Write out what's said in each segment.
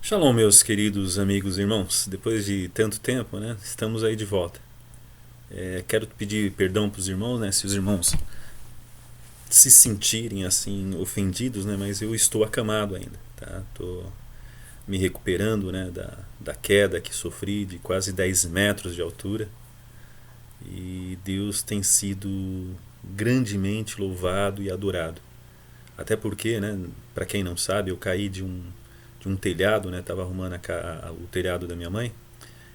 Shalom, meus queridos amigos e irmãos. Depois de tanto tempo, né, estamos aí de volta. Quero pedir perdão para os irmãos, né, se os irmãos se sentirem assim ofendidos, né, mas eu estou acamado ainda, tá? Tô me recuperando, né, da queda que sofri de quase 10 metros de altura, e Deus tem sido grandemente louvado e adorado. Até porque, né, para quem não sabe, eu caí de um telhado, né, tava arrumando o telhado da minha mãe.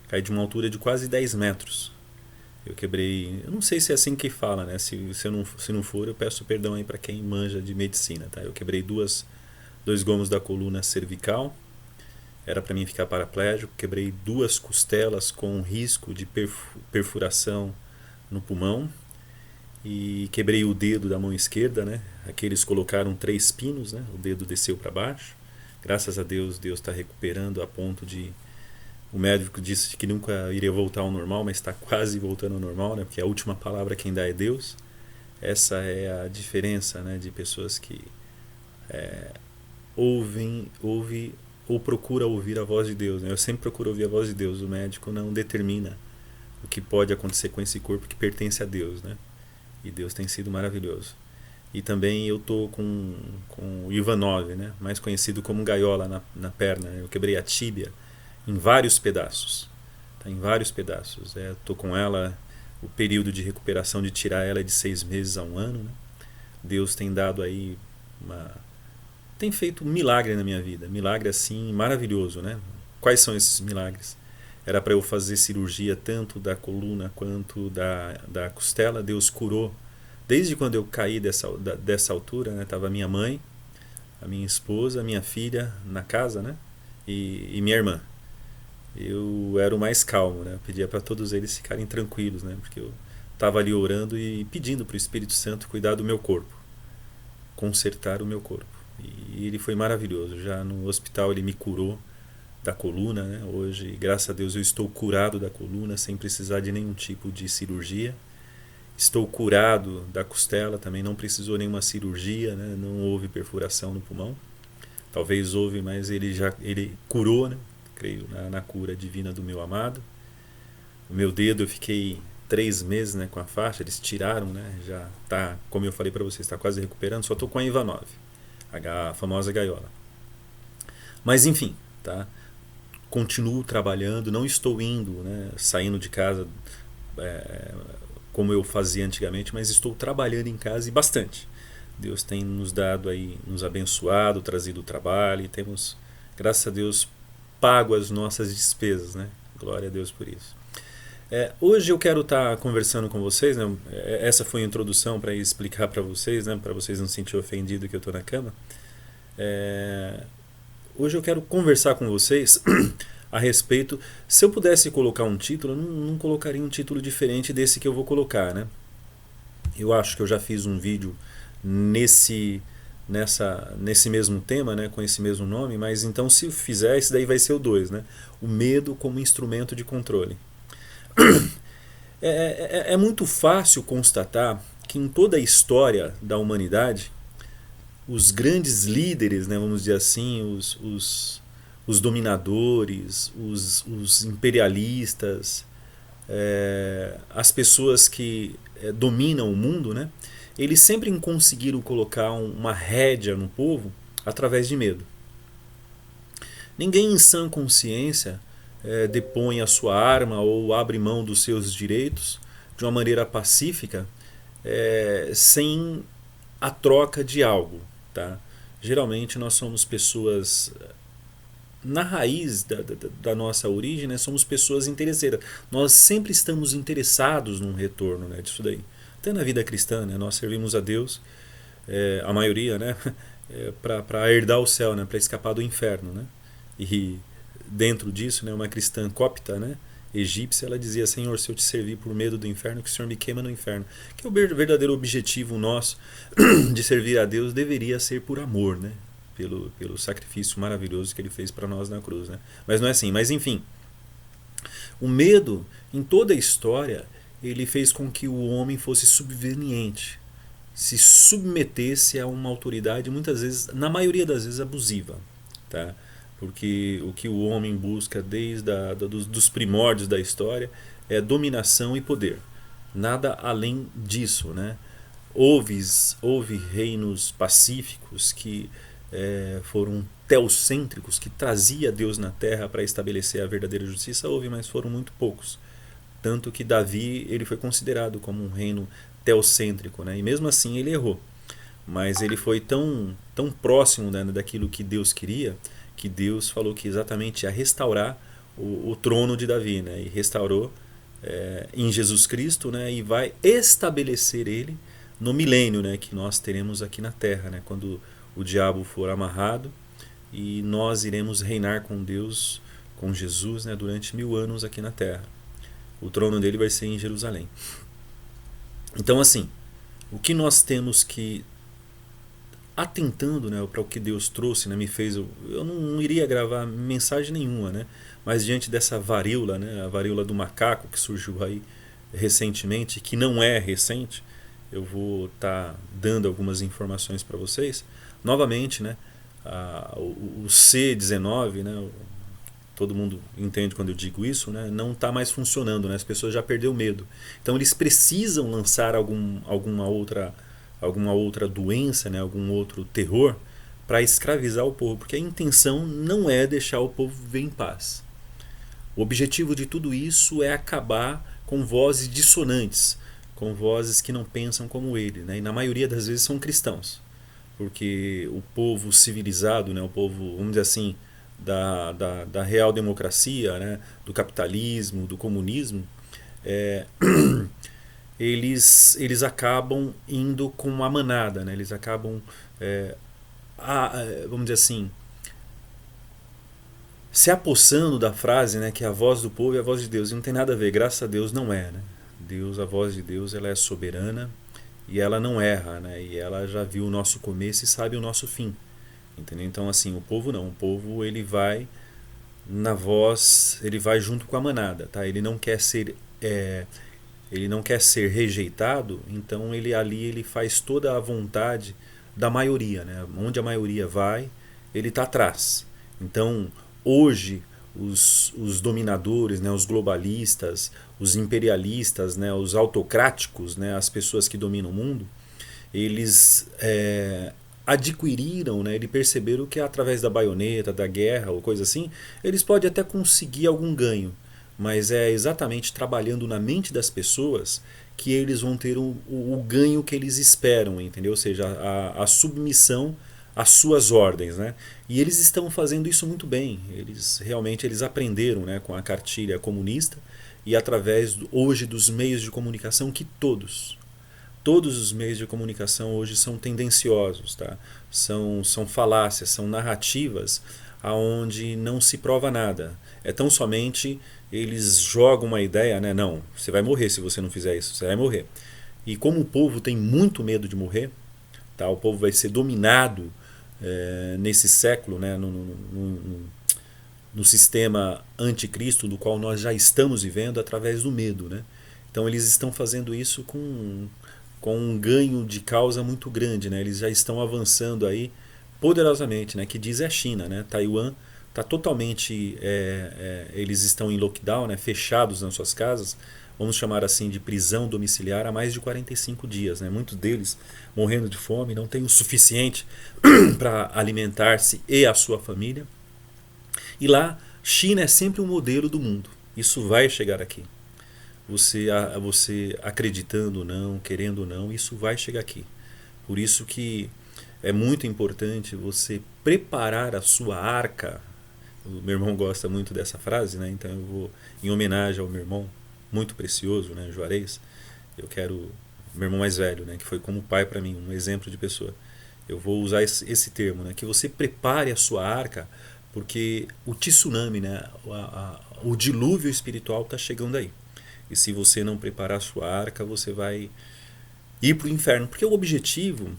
Caí de uma altura de quase 10 metros. Eu quebrei. Eu não sei se é assim que fala, né? Se não for, eu peço perdão aí para quem manja de medicina, tá? Eu quebrei dois gomos da coluna cervical. Era para mim ficar paraplégico. Quebrei duas costelas com risco de perfuração no pulmão. E quebrei o dedo da mão esquerda, né? Aqui eles colocaram 3 pinos, né? O dedo desceu para baixo. Graças a Deus, Deus está recuperando a ponto de o médico disse que nunca iria voltar ao normal, mas está quase voltando ao normal, né? Porque a última palavra quem dá é Deus. Essa é a diferença, né, de pessoas que ouvem ou procura ouvir a voz de Deus, né? Eu sempre procuro ouvir a voz de Deus. O médico não determina o que pode acontecer com esse corpo que pertence a Deus, né? E Deus tem sido maravilhoso. E também eu tô com o Ivanov, né? Mais conhecido como gaiola na perna. Eu quebrei a tíbia em vários pedaços. Tá, em vários pedaços. Tô com ela, o período de recuperação de tirar ela é de 6 meses a um ano. Né? Deus tem dado aí tem feito um milagre na minha vida. Milagre assim maravilhoso, né? Quais são esses milagres? Era para eu fazer cirurgia tanto da coluna quanto da costela. Deus curou. Desde quando eu caí dessa altura, né? Tava minha mãe, a minha esposa, a minha filha na casa, né? E minha irmã. Eu era o mais calmo, né? Eu pedia para todos eles ficarem tranquilos, né? Porque eu estava ali orando e pedindo para o Espírito Santo cuidar do meu corpo, consertar o meu corpo. E ele foi maravilhoso. Já no hospital ele me curou da coluna, né? Hoje, graças a Deus, eu estou curado da coluna sem precisar de nenhum tipo de cirurgia. Estou curado da costela, também não precisou nenhuma cirurgia, né? Não houve perfuração no pulmão. Talvez houve, mas ele curou, né? Creio na cura divina do meu amado. O meu dedo eu fiquei 3 meses, né, com a faixa, eles tiraram, né? Já tá, como eu falei para vocês, está quase recuperando. Só tô com a Ivanov, a famosa gaiola. Mas enfim, tá? Continuo trabalhando, não estou indo, né, saindo de casa como eu fazia antigamente, mas estou trabalhando em casa e bastante. Deus tem nos dado aí, nos abençoado, trazido o trabalho e temos, graças a Deus, pago as nossas despesas, né? Glória a Deus por isso. Hoje eu quero estar conversando com vocês, né? Essa foi a introdução para explicar para vocês, né? Para vocês não se sentirem ofendidos que eu estou na cama. Hoje eu quero conversar com vocês a respeito. Se eu pudesse colocar um título, eu não colocaria um título diferente desse que eu vou colocar, né? Eu acho que eu já fiz um vídeo nesse mesmo tema, né, com esse mesmo nome, mas então se fizer, esse daí vai ser o 2, né? O medo como instrumento de controle. É muito fácil constatar que em toda a história da humanidade, os grandes líderes, né, vamos dizer assim, os dominadores, os imperialistas, as pessoas que dominam o mundo, né, eles sempre conseguiram colocar uma rédea no povo através de medo. Ninguém em sã consciência depõe a sua arma ou abre mão dos seus direitos de uma maneira pacífica sem a troca de algo. Tá? Geralmente nós somos pessoas, na raiz da nossa origem, né, somos pessoas interesseiras. Nós sempre estamos interessados num retorno, né, disso daí. Até na vida cristã, né, nós servimos a Deus, a maioria, né, para herdar o céu, né, para escapar do inferno. Né? E dentro disso, né, uma cristã copta, né, egípcia, ela dizia: Senhor, se eu te servir por medo do inferno, que o Senhor me queima no inferno. Que o verdadeiro objetivo nosso de servir a Deus deveria ser por amor, né? Pelo sacrifício maravilhoso que ele fez para nós na cruz. Né? Mas não é assim. Mas enfim, o medo, em toda a história, ele fez com que o homem fosse subveniente, se submetesse a uma autoridade, muitas vezes, na maioria das vezes, abusiva. Tá? porque o que o homem busca desde dos primórdios da história é dominação e poder. Nada além disso, né? Houve reinos pacíficos que foram teocêntricos, que trazia Deus na terra para estabelecer a verdadeira justiça, houve, mas foram muito poucos. Tanto que Davi ele foi considerado como um reino teocêntrico, né? E mesmo assim ele errou. Mas ele foi tão próximo, né, daquilo que Deus queria, que Deus falou que exatamente ia restaurar o trono de Davi, né? E restaurou em Jesus Cristo, né? E vai estabelecer ele no milênio, né, que nós teremos aqui na terra, né? Quando o diabo for amarrado e nós iremos reinar com Deus, com Jesus, né, durante 1000 anos aqui na terra. O trono dele vai ser em Jerusalém. Então, assim, o que nós temos que atentando, né, para o que Deus trouxe, né, me fez eu não iria gravar mensagem nenhuma, né, mas diante dessa varíola, né, a varíola do macaco que surgiu aí recentemente, que não é recente, eu vou estar dando algumas informações para vocês. Novamente, né, o C19, né, todo mundo entende quando eu digo isso, né, não está mais funcionando, né, as pessoas já perderam o medo. Então eles precisam lançar alguma outra doença, né, algum outro terror para escravizar o povo, porque a intenção não é deixar o povo viver em paz. O objetivo de tudo isso é acabar com vozes dissonantes, com vozes que não pensam como ele, né, e na maioria das vezes são cristãos, porque o povo civilizado, né, o povo, vamos dizer assim, da real democracia, né, do capitalismo, do comunismo, eles acabam indo com uma manada, né? Eles acabam, vamos dizer assim, se apossando da frase, né, que a voz do povo é a voz de Deus. E não tem nada a ver, graças a Deus não é, né? Deus, a voz de Deus, ela é soberana e ela não erra, né? E ela já viu o nosso começo e sabe o nosso fim, entendeu? Então, assim, o povo não, o povo ele vai na voz, ele vai junto com a manada, tá? Ele não quer ser rejeitado, então ele faz toda a vontade da maioria, né? Onde a maioria vai, ele está atrás. Então, hoje, os dominadores, né, os globalistas, os imperialistas, né, os autocráticos, né, as pessoas que dominam o mundo, eles adquiriram, né, eles perceberam que através da baioneta, da guerra ou coisa assim, eles podem até conseguir algum ganho, mas é exatamente trabalhando na mente das pessoas que eles vão ter o ganho que eles esperam, entendeu? Ou seja, a submissão às suas ordens, né? E eles estão fazendo isso muito bem. Eles aprenderam, né, com a cartilha comunista e através hoje dos meios de comunicação que todos os meios de comunicação hoje são tendenciosos, tá? São falácias, são narrativas aonde não se prova nada. É tão somente eles jogam uma ideia, né? Não, você vai morrer se você não fizer isso, você vai morrer. E como o povo tem muito medo de morrer, tá? O povo vai ser dominado nesse século, né? No sistema anticristo do qual nós já estamos vivendo através do medo, né? Então eles estão fazendo isso com um ganho de causa muito grande, né? Eles já estão avançando aí poderosamente, né? Que diz a China, né? Taiwan está totalmente, eles estão em lockdown, né? Fechados nas suas casas, vamos chamar assim de prisão domiciliar há mais de 45 dias, né? Muitos deles morrendo de fome, não têm o suficiente para alimentar-se e a sua família. E lá, China é sempre um modelo do mundo. Isso vai chegar aqui. Você acreditando ou não, querendo ou não, isso vai chegar aqui. Por isso que é muito importante você preparar a sua arca. O meu irmão gosta muito dessa frase, né? Então eu vou, em homenagem ao meu irmão, muito precioso, né, Juarez, eu quero, meu irmão mais velho, né, que foi como pai para mim, um exemplo de pessoa. Eu vou usar esse termo, né, que você prepare a sua arca, porque o tsunami, né, o dilúvio espiritual está chegando aí. E se você não preparar a sua arca, você vai ir para o inferno. Porque o objetivo,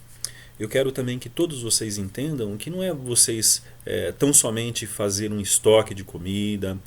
eu quero também que todos vocês entendam que não é vocês tão somente fazer um estoque de comida,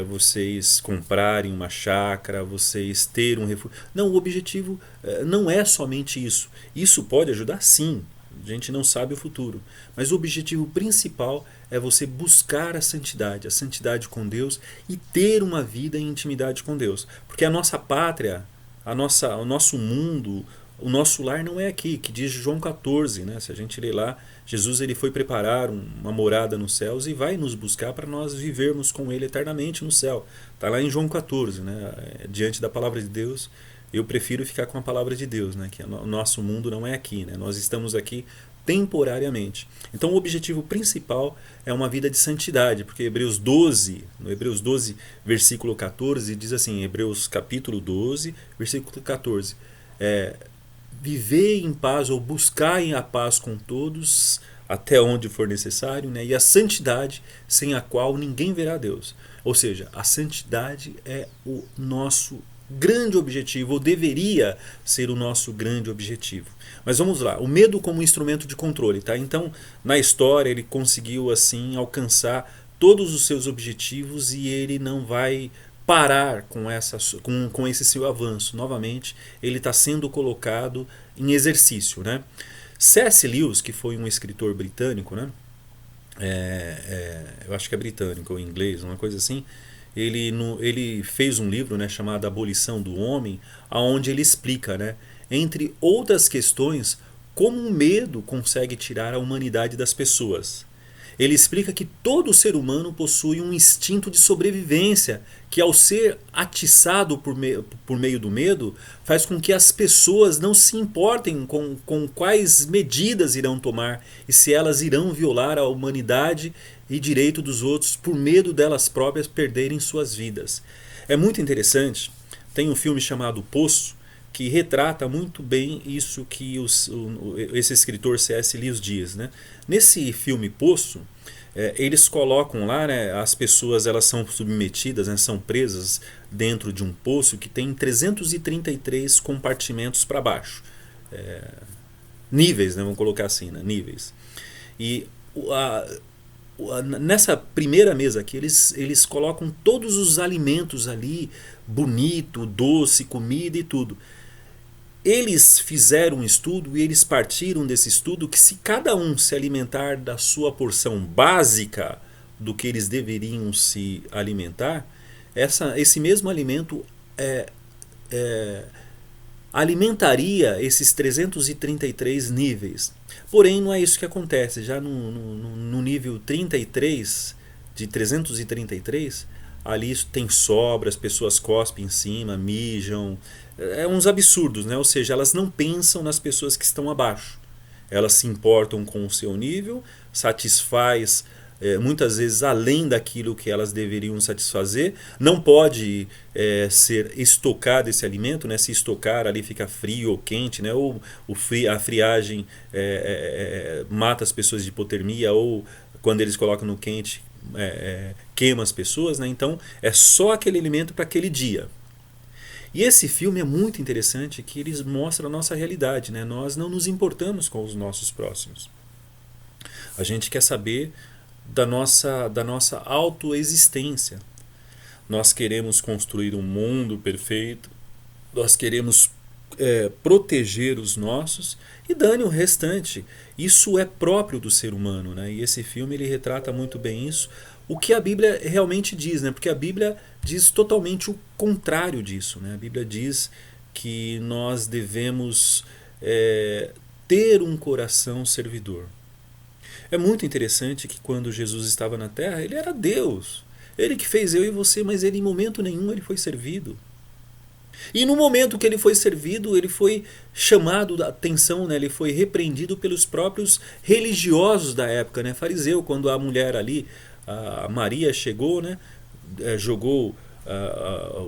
vocês comprarem uma chácara, vocês terem um refúgio. Não, o objetivo não é somente isso. Isso pode ajudar sim. A gente não sabe o futuro. Mas o objetivo principal é você buscar a santidade com Deus e ter uma vida em intimidade com Deus. Porque a nossa pátria, o nosso mundo, o nosso lar não é aqui, que diz João 14, né? Se a gente ler lá, Jesus ele foi preparar uma morada nos céus e vai nos buscar para nós vivermos com ele eternamente no céu. Está lá em João 14, né? Diante da palavra de Deus, eu prefiro ficar com a palavra de Deus, né? Que o nosso mundo não é aqui, né? Nós estamos aqui temporariamente. Então o objetivo principal é uma vida de santidade, porque no Hebreus 12, versículo 14, diz assim, Hebreus capítulo 12, versículo 14, viver em paz ou buscar a paz com todos até onde for necessário, né? E a santidade sem a qual ninguém verá Deus. Ou seja, a santidade é o nosso grande objetivo, ou deveria ser o nosso grande objetivo. Mas vamos lá, o medo como instrumento de controle, tá? Então, na história ele conseguiu assim alcançar todos os seus objetivos e ele não vai parar com esse seu avanço. Novamente, ele está sendo colocado em exercício, né? C.S. Lewis, que foi um escritor britânico, né? Eu acho que é britânico ou inglês, uma coisa assim. Ele fez um livro, né, chamado Abolição do Homem, onde ele explica, né, entre outras questões, como o medo consegue tirar a humanidade das pessoas. Ele explica que todo ser humano possui um instinto de sobrevivência que, ao ser atiçado por meio do medo, faz com que as pessoas não se importem com quais medidas irão tomar e se elas irão violar a humanidade e direito dos outros por medo delas próprias perderem suas vidas. É muito interessante, tem um filme chamado Poço, que retrata muito bem isso que esse escritor C.S. Lewis diz, né? Nesse filme Poço, eles colocam lá, né, as pessoas elas são submetidas, né, são presas dentro de um poço que tem 333 compartimentos para baixo. Níveis, né, vamos colocar assim, né, níveis. E nessa primeira mesa aqui, eles colocam todos os alimentos ali, bonito, doce, comida e tudo. Eles fizeram um estudo e eles partiram desse estudo que se cada um se alimentar da sua porção básica do que eles deveriam se alimentar, esse mesmo alimento alimentaria esses 333 níveis. Porém, não é isso que acontece. Já no nível 33, de 333, ali tem sobra, as pessoas cospem em cima, mijam. Uns absurdos, né? Ou seja, elas não pensam nas pessoas que estão abaixo. Elas se importam com o seu nível, satisfaz muitas vezes além daquilo que elas deveriam satisfazer. Não pode ser estocado esse alimento, né? Se estocar ali fica frio ou quente, né? Ou a friagem mata as pessoas de hipotermia, ou quando eles colocam no quente queima as pessoas, né? Então é só aquele alimento para aquele dia. E esse filme é muito interessante, que eles mostram a nossa realidade, né? Nós não nos importamos com os nossos próximos. A gente quer saber da nossa autoexistência. Nós queremos construir um mundo perfeito, nós queremos proteger os nossos e dane o restante. Isso é próprio do ser humano, né? E esse filme ele retrata muito bem isso. O que a Bíblia realmente diz, né? Porque a Bíblia diz totalmente o contrário disso, né? A Bíblia diz que nós devemos ter um coração servidor. É muito interessante que quando Jesus estava na terra, ele era Deus. Ele que fez eu e você, mas ele em momento nenhum ele foi servido. E no momento que ele foi servido, ele foi chamado a atenção, né? Ele foi repreendido pelos próprios religiosos da época, né? Fariseu, quando a mulher ali, a Maria chegou, né? Jogou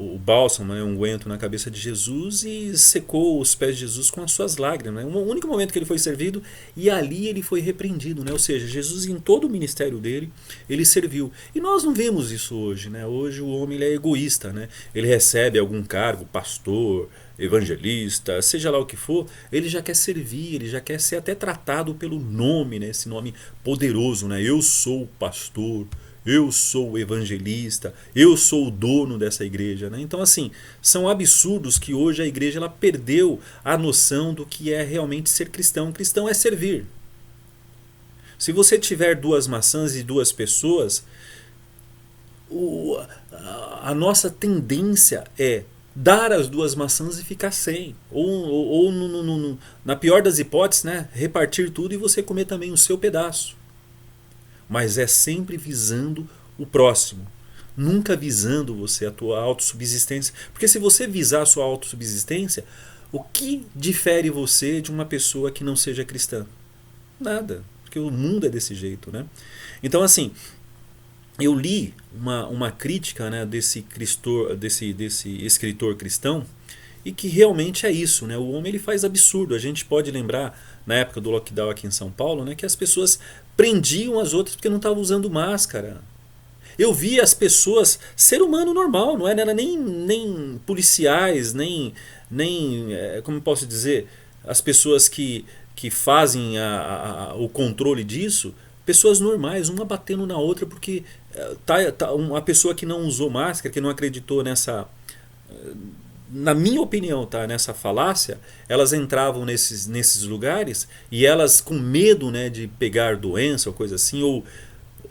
o bálsamo, né? Um unguento na cabeça de Jesus e secou os pés de Jesus com as suas lágrimas, né? O único momento que ele foi servido, e ali ele foi repreendido, né? Ou seja, Jesus em todo o ministério dele, ele serviu. E nós não vemos isso hoje, né? Hoje o homem ele é egoísta, né? Ele recebe algum cargo, pastor, evangelista, seja lá o que for, ele já quer servir, ele já quer ser até tratado pelo nome, né? Esse nome poderoso, né? Eu sou o pastor, eu sou o evangelista, eu sou o dono dessa igreja, né? Então assim, são absurdos que hoje a igreja ela perdeu a noção do que é realmente ser cristão. Cristão é servir. Se você tiver 2 maçãs e 2 pessoas, a nossa tendência é dar as 2 maçãs e ficar sem. Ou na pior das hipóteses, né, repartir tudo e você comer também o seu pedaço. Mas é sempre visando o próximo. Nunca visando você a tua autossubsistência. Porque se você visar a sua autossubsistência, o que difere você de uma pessoa que não seja cristã? Nada. Porque o mundo é desse jeito, né? Então, assim, eu li uma crítica, né, desse escritor cristão, e que realmente é isso, né? O homem ele faz absurdo. A gente pode lembrar, na época do lockdown aqui em São Paulo, né, que as pessoas prendiam as outras porque não estavam usando máscara. Eu vi as pessoas, ser humano normal, não era nem policiais, nem como eu posso dizer, as pessoas que fazem o controle disso, pessoas normais, uma batendo na outra porque uma pessoa que não usou máscara, que não acreditou nessa, na minha opinião, tá, nessa falácia, elas entravam nesses lugares e elas com medo, né, de pegar doença ou coisa assim, ou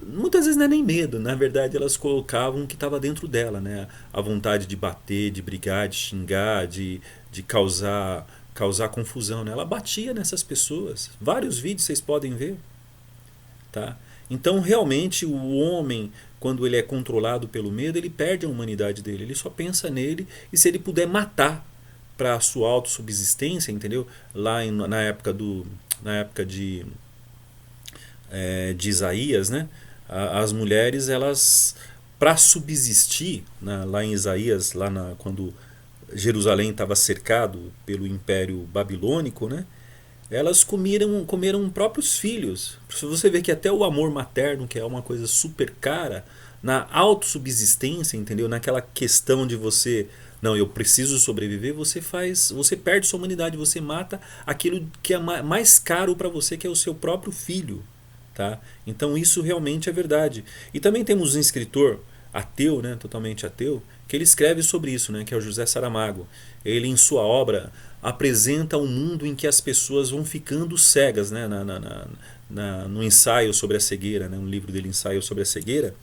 muitas vezes não é nem medo, na verdade elas colocavam o que estava dentro dela, né, a vontade de bater, de brigar, de xingar, de causar confusão, né? Ela batia nessas pessoas. Vários vídeos vocês podem ver, tá? Então realmente o homem, quando ele é controlado pelo medo, ele perde a humanidade dele. Ele só pensa nele, e se ele puder matar para a sua autossubsistência, entendeu? Lá na época de Isaías, né? As mulheres, elas, para subsistir, né? Lá em Isaías, quando Jerusalém estava cercado pelo Império Babilônico, né? Elas comeram próprios filhos. Você vê que até o amor materno, que é uma coisa super cara, na autossubsistência, entendeu? Naquela questão de você, não, eu preciso sobreviver, você perde sua humanidade, você mata aquilo que é mais caro para você, que é o seu próprio filho, tá? Então isso realmente é verdade. E também temos um escritor ateu, né, totalmente ateu, que ele escreve sobre isso, né, que é o José Saramago. Ele, em sua obra, apresenta um mundo em que as pessoas vão ficando cegas, né, no ensaio sobre a cegueira, né, no livro dele, Ensaio sobre a Cegueira.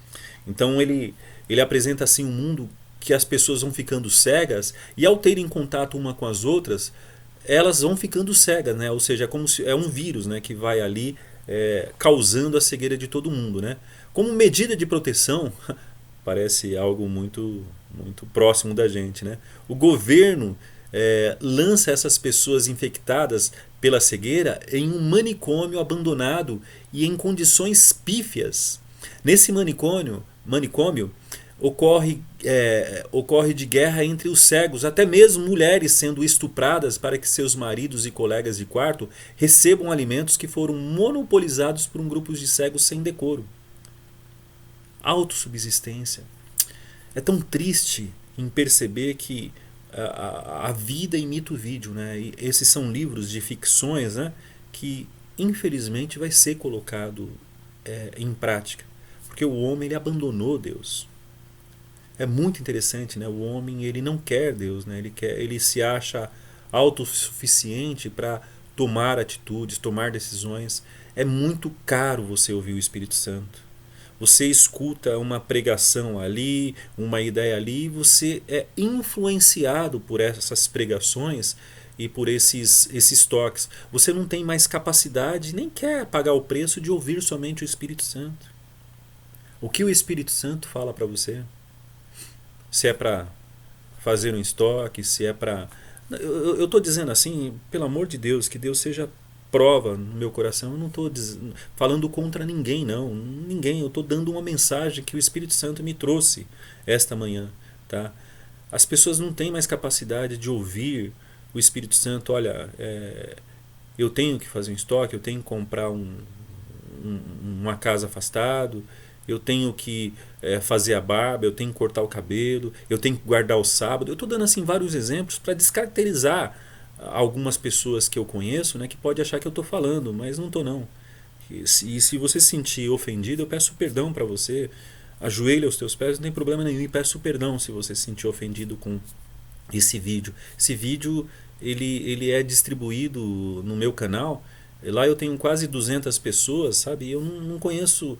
Então ele apresenta assim um mundo que as pessoas vão ficando cegas, e ao terem contato uma com as outras, elas vão ficando cegas, né, ou seja, é um vírus, né, que vai ali causando a cegueira de todo mundo, né. Como medida de proteção, parece algo muito, muito próximo da gente, né? O governo lança essas pessoas infectadas pela cegueira em um manicômio abandonado e em condições pífias. Nesse manicômio ocorre de guerra entre os cegos, até mesmo mulheres sendo estupradas para que seus maridos e colegas de quarto recebam alimentos que foram monopolizados por um grupo de cegos sem decoro. Autossubsistência. É tão triste em perceber que a vida imita o vídeo, né? E esses são livros de ficções, né, que infelizmente vai ser colocado em prática, porque o homem ele abandonou Deus. É muito interessante, né? O homem ele não quer Deus, né? Ele se acha autossuficiente para tomar atitudes, tomar decisões. É muito caro você ouvir o Espírito Santo. Você escuta uma pregação ali, uma ideia ali, e você é influenciado por essas pregações e por esses toques. Você não tem mais capacidade, nem quer pagar o preço de ouvir somente o Espírito Santo. O que o Espírito Santo fala para você? Se é para fazer um estoque, se é para... Eu estou dizendo assim, pelo amor de Deus, que Deus seja prova no meu coração. Eu não estou falando contra ninguém, não. Ninguém. Eu estou dando uma mensagem que o Espírito Santo me trouxe esta manhã, tá? As pessoas não têm mais capacidade de ouvir o Espírito Santo. Olha, eu tenho que fazer um estoque, eu tenho que comprar uma casa afastado, eu tenho que fazer a barba, eu tenho que cortar o cabelo, eu tenho que guardar o sábado. Eu estou dando assim vários exemplos para descaracterizar algumas pessoas que eu conheço, né, que pode achar que eu estou falando, mas não estou não. E se você se sentir ofendido, eu peço perdão para você, ajoelha aos teus pés, não tem problema nenhum, e peço perdão se você se sentir ofendido com esse vídeo. Esse vídeo ele é distribuído no meu canal Lá eu tenho quase 200 pessoas, sabe? E eu não conheço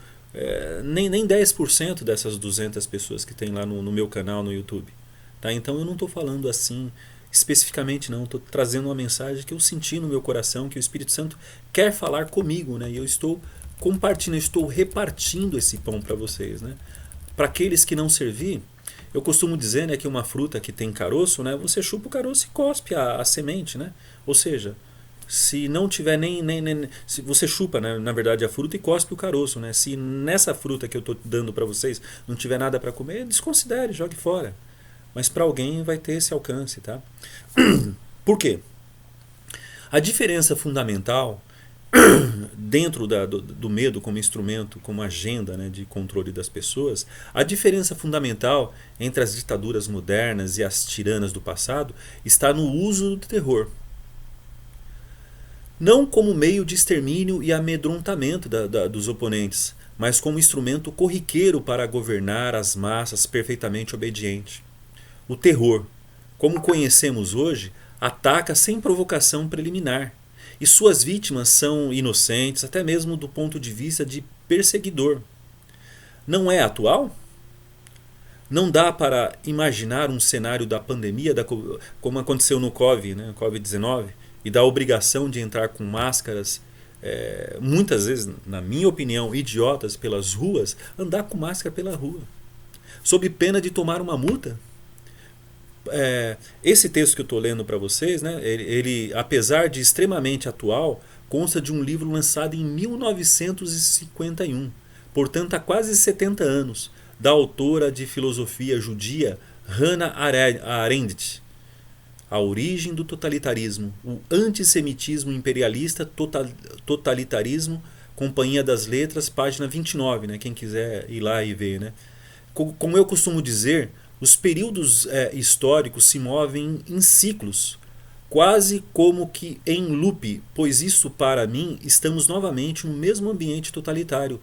nem 10% dessas 200 pessoas que tem lá no meu canal no YouTube. Tá? Então eu não estou falando assim especificamente, não. Estou trazendo uma mensagem que eu senti no meu coração, que o Espírito Santo quer falar comigo, né? E eu estou compartilhando, estou repartindo esse pão para vocês, né? Para aqueles que não servir, eu costumo dizer, né, que uma fruta que tem caroço, né, você chupa o caroço e cospe a semente, né? Ou seja, se não tiver nem se você chupa, né, na verdade a fruta e cospe o caroço, né? Se nessa fruta que eu estou dando para vocês não tiver nada para comer, desconsidere, jogue fora. Mas para alguém vai ter esse alcance, tá? Por quê? A diferença fundamental dentro do medo como instrumento, como agenda, né, de controle das pessoas, a diferença fundamental entre as ditaduras modernas e as tiranas do passado está no uso do terror. Não como meio de extermínio e amedrontamento dos oponentes, mas como instrumento corriqueiro para governar as massas perfeitamente obedientes. O terror, como conhecemos hoje, ataca sem provocação preliminar, e suas vítimas são inocentes, até mesmo do ponto de vista de perseguidor. Não é atual? Não dá para imaginar um cenário da pandemia, como aconteceu no Covid-19, e da obrigação de entrar com máscaras, muitas vezes, na minha opinião, idiotas pelas ruas, andar com máscara pela rua, sob pena de tomar uma multa. Esse texto que eu estou lendo para vocês, né, ele, apesar de extremamente atual, consta de um livro lançado em 1951, portanto há quase 70 anos, da autora de filosofia judia Hannah Arendt. A origem do totalitarismo, o antissemitismo imperialista, totalitarismo, Companhia das Letras, página 29, né, quem quiser ir lá e ver. Né. Como eu costumo dizer, os períodos históricos se movem em ciclos, quase como que em loop, pois isso para mim estamos novamente no mesmo ambiente totalitário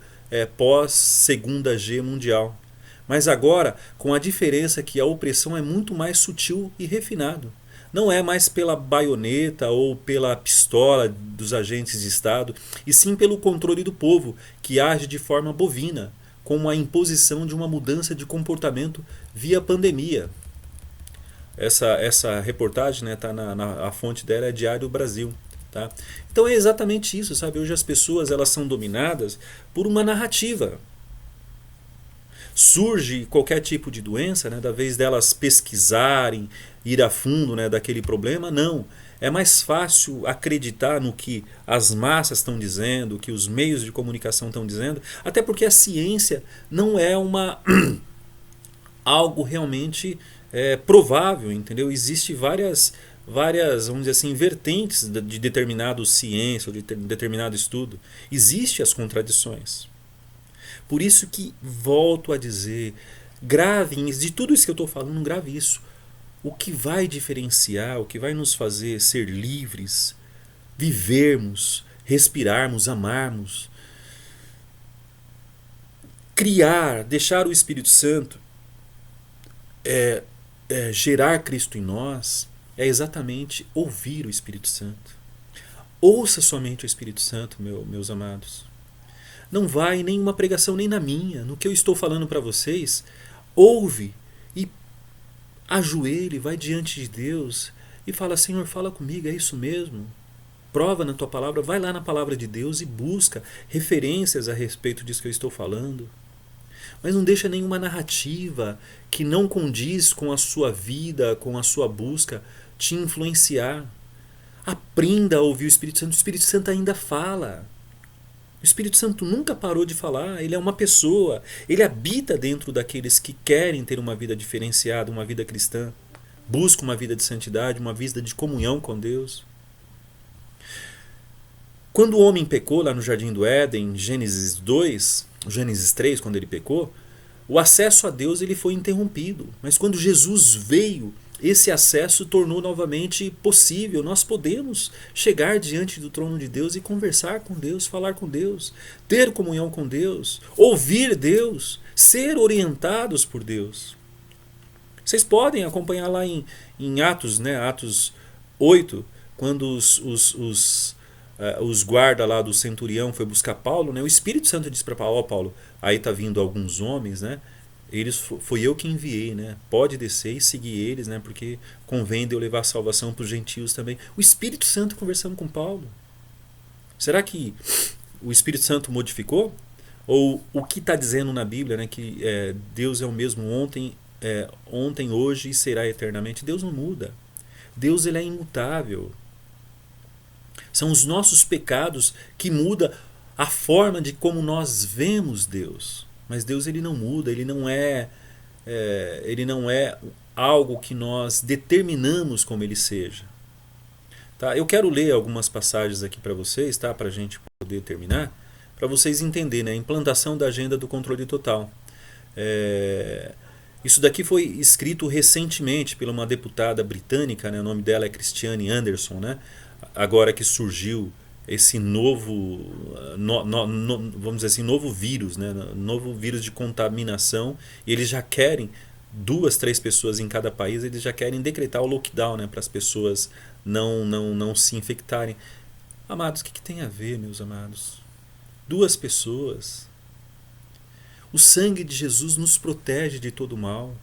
pós Segunda Guerra Mundial. Mas agora com a diferença que a opressão é muito mais sutil e refinado. Não é mais pela baioneta ou pela pistola dos agentes de Estado, e sim pelo controle do povo, que age de forma bovina, como a imposição de uma mudança de comportamento via pandemia. Essa reportagem, né, tá a fonte dela é Diário Brasil. Tá? Então é exatamente isso, sabe? Hoje as pessoas elas são dominadas por uma narrativa. Surge qualquer tipo de doença, né, da vez delas pesquisarem, ir a fundo, né, daquele problema, não. É mais fácil acreditar no que as massas estão dizendo, o que os meios de comunicação estão dizendo, até porque a ciência não é algo realmente provável, entendeu? Existem várias, vamos dizer assim, vertentes de determinado ciência ou de determinado estudo. Existem as contradições. Por isso que volto a dizer, gravem, de tudo isso que eu estou falando, grave isso. O que vai diferenciar, o que vai nos fazer ser livres, vivermos, respirarmos, amarmos, criar, deixar o Espírito Santo gerar Cristo em nós, é exatamente ouvir o Espírito Santo. Ouça somente o Espírito Santo, meus amados. Não vai em nenhuma pregação, nem na minha. No que eu estou falando para vocês, ouve e ajoelhe, vai diante de Deus e fala: Senhor, fala comigo, é isso mesmo? Prova na tua palavra, vai lá na palavra de Deus e busca referências a respeito disso que eu estou falando. Mas não deixa nenhuma narrativa que não condiz com a sua vida, com a sua busca, te influenciar. Aprenda a ouvir o Espírito Santo. O Espírito Santo ainda fala. O Espírito Santo nunca parou de falar. Ele é uma pessoa. Ele habita dentro daqueles que querem ter uma vida diferenciada, uma vida cristã. Busca uma vida de santidade, uma vida de comunhão com Deus. Quando o homem pecou lá no Jardim do Éden, Gênesis 3, quando ele pecou, o acesso a Deus ele foi interrompido. Mas quando Jesus veio, esse acesso tornou novamente possível. Nós podemos chegar diante do trono de Deus e conversar com Deus, falar com Deus, ter comunhão com Deus, ouvir Deus, ser orientados por Deus. Vocês podem acompanhar lá em Atos, né, Atos 8, quando os os guardas lá do centurião foi buscar Paulo, né? O Espírito Santo disse para Paulo: ó, Paulo, aí tá vindo alguns homens, né? Eles foi eu que enviei, né? Pode descer e seguir eles, né? Porque convém de eu levar a salvação para os gentios também. O Espírito Santo conversando com Paulo. Será que o Espírito Santo modificou? Ou o que está dizendo na Bíblia, né? Que Deus é o mesmo ontem, hoje e será eternamente. Deus não muda. Deus, ele é imutável. São os nossos pecados que mudam a forma de como nós vemos Deus. Mas Deus, ele não muda, ele não é algo que nós determinamos como ele seja. Tá? Eu quero ler algumas passagens aqui para vocês, tá? Para a gente poder terminar, para vocês entenderem, né? A implantação da agenda do controle total. Isso daqui foi escrito recentemente por uma deputada britânica, né? O nome dela é Christiane Anderson, né? Agora que surgiu esse novo, vamos dizer assim, novo vírus, né? Novo vírus de contaminação, e eles já querem 2, 3 pessoas em cada país, eles já querem decretar o lockdown, né? Para as pessoas não se infectarem. Amados, o que tem a ver, meus amados? 2 pessoas. O sangue de Jesus nos protege de todo mal.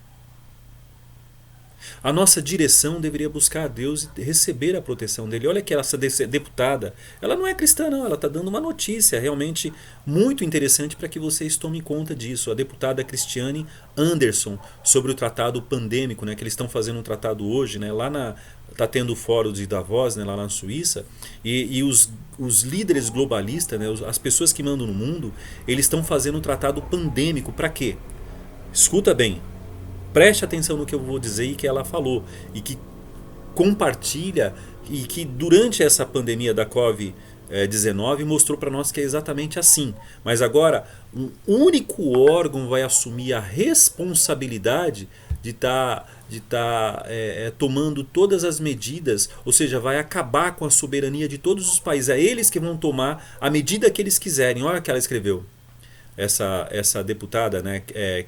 A nossa direção deveria buscar a Deus e receber a proteção dele. Olha que essa deputada, ela não é cristã não, ela está dando uma notícia realmente muito interessante para que vocês tomem conta disso. A deputada Christiane Anderson, sobre o tratado pandêmico, né, que eles estão fazendo um tratado hoje, né, está tendo o fórum de Davos, né, lá na Suíça, e os líderes globalistas, né, as pessoas que mandam no mundo, eles estão fazendo um tratado pandêmico. Para quê? Escuta bem. Preste atenção no que eu vou dizer e que ela falou. E que compartilha, e que durante essa pandemia da Covid-19 mostrou para nós que é exatamente assim. Mas agora, um único órgão vai assumir a responsabilidade de estar tomando todas as medidas, ou seja, vai acabar com a soberania de todos os países. É eles que vão tomar a medida que eles quiserem. Olha o que ela escreveu. Essa deputada, né,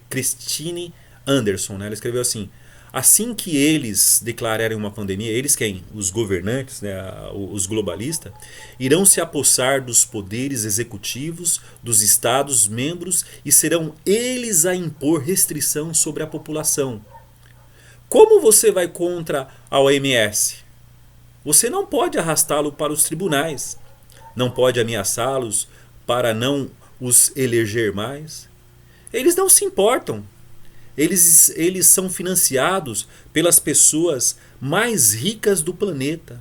Christine Anderson, né, ela escreveu assim: assim que eles declararem uma pandemia, eles quem? Os governantes, né, os globalistas, irão se apossar dos poderes executivos dos estados membros e serão eles a impor restrição sobre a população. Como você vai contra a OMS? Você não pode arrastá-lo para os tribunais, não pode ameaçá-los para não os eleger mais. Eles não se importam. Eles são financiados pelas pessoas mais ricas do planeta.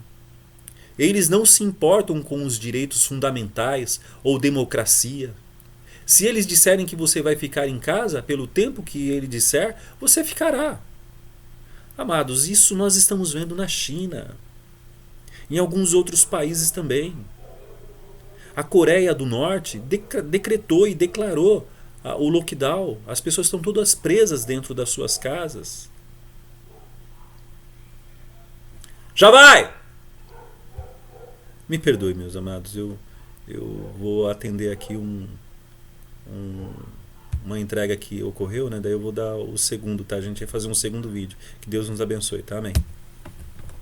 Eles não se importam com os direitos fundamentais ou democracia. Se eles disserem que você vai ficar em casa, pelo tempo que ele disser, você ficará. Amados, isso nós estamos vendo na China. Em alguns outros países também. A Coreia do Norte decretou e declarou o lockdown. As pessoas estão todas presas dentro das suas casas. Já vai! Me perdoe, meus amados, eu vou atender aqui uma entrega que ocorreu, né? Daí eu vou dar o segundo, tá? A gente vai fazer um segundo vídeo. Que Deus nos abençoe, tá? Amém.